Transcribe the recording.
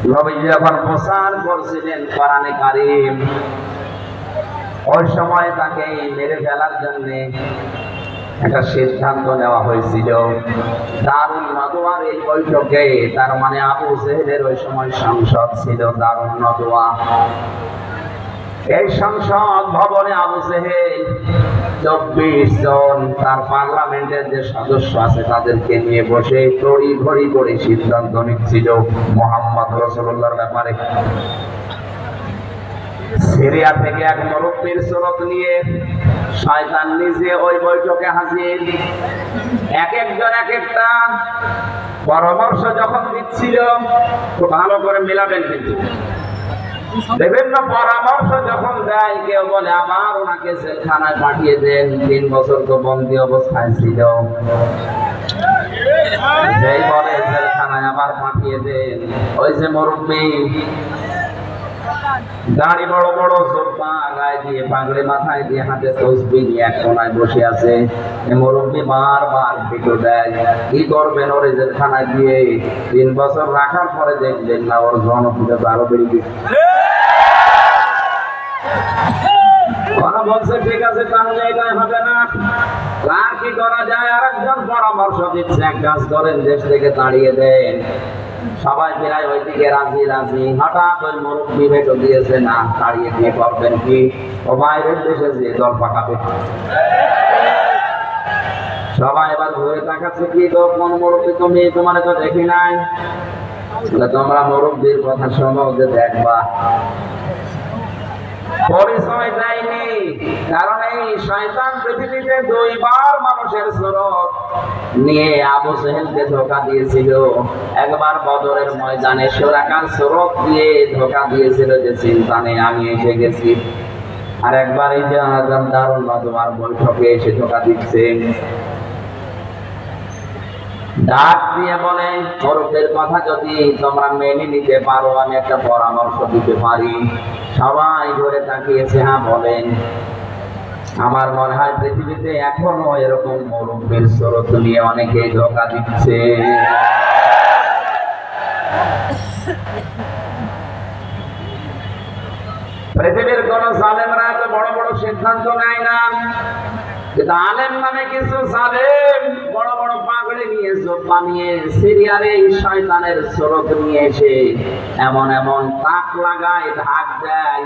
নবীজি যখন প্রচার করছিলেন কোরআনে কারীম, ওই সময় তাকে মেরে ফেলার জন্য একটা সিদ্ধান্ত নেওয়া হয়েছিল। দারুন নদওয়ার এই বৈঠকে, তার মানে আবু জেহেলের ওই সময় সংসদ ছিল দারুন নদওয়া। এই সংসদ ভবনে আবু জেহেল 24 জন তার পার্লামেন্টের যে সদস্য আছে তাদেরকে নিয়ে বসে তড়ি ঘড়ি করে সিদ্ধান্ত নিচ্ছিল মুহাম্মদ রাসূলুল্লাহর ব্যাপারে। সিরিয়া থেকে এক মুরব্বির সুরত নিয়ে শয়তান নিজে ওই বৈঠকে হাজির। এক একজন এক একটা পরামর্শ যখন দিচ্ছিল, খুব ভালো করে মেলাবেন কিন্তু, বিভিন্ন পরামর্শ যখন দেয়, কেউ বলে আবার ওনাকে জেলখানায় পাঠিয়ে দেন, 3 বছর তো বন্দী অবস্থায় ছিল। যেই বলে জেলখানায় আবার পাঠিয়ে দেন, ওই যে মুরব্বি দাড়ি বড় বড়, জোব্বা গায়ে দিয়ে, পাগড়ি মাথায় দিয়ে, হাতে তসবিহ নিয়ে এক কোনায় বসে আছে। মুরব্বি বারবার ভিডিও দেয়, কি করবেন ওরে জেলখানায় দিয়ে 3 বছর রাখার পরে দেখবেন না ওর জনপ্রিয়তা আরো বেড়ে গেছে। ওরা বলছে ঠিক আছে, তাহলে এটাই হবে না, আর কি করা যায়? আর একজন পরামর্শ দিচ্ছে, এক কাজ করেন, দেশ থেকে তাড়িয়ে দেন। সবাই প্রায় ওইদিকে রাজি রাজি। হঠাৎ ওই মুরব্বি ভেটো দিয়েছে, না তাড়িয়ে দিয়ে করবেন কি? ও বাইরের দেশে যে দল পাকাবে। সবাই এবার ঘুরে তাকাচ্ছে, কি গো কোন মুরব্বি তুমি? তোমার তো দেখি নাই। তোমরা মুরব্বির কথা শোনো, যে দেখবা পরিচয় দেয়নি। কারণ এই শয়তান পৃথিবীতে 2 বার মানুষের সুরত নিয়ে আবু জেহেলকে ধোঁকা দিয়েছিল। একবার বদরের ময়দানে সুরাকার সুরত দিয়ে ধোঁকা দিয়েছিল যে চিন্তা নেই আমি এসে গেছি। আর একবার এই যে আজম দারুন নদওয়ার বৈঠকে এসে ধোঁকা দিচ্ছে। ডাক দিয়ে বলে, মুরব্বির কথা যদি তোমরা মেনে নিতে পারো, আমি একটা পরামর্শ দিতে পারি। সবাই ঘুরে তাকিয়েছে, হ্যাঁ বলেন। আমার মনে হয় পৃথিবীতে এখনো এরকম মুরব্বির সুরত নিয়ে অনেকে ধোঁকা দিচ্ছে। পৃথিবীর কোন জালেমরা এত বড় বড় সিদ্ধান্ত নেয় না, কিন্তু আলেম নামে কিছু জালেম বড় বড় পাগড়ি নিয়ে, জোব্বা নিয়ে, সিরিয়ার এই শয়তানের সুরত নিয়ে এসে এমন এমন তাক লাগায়, ঢাক দেয়।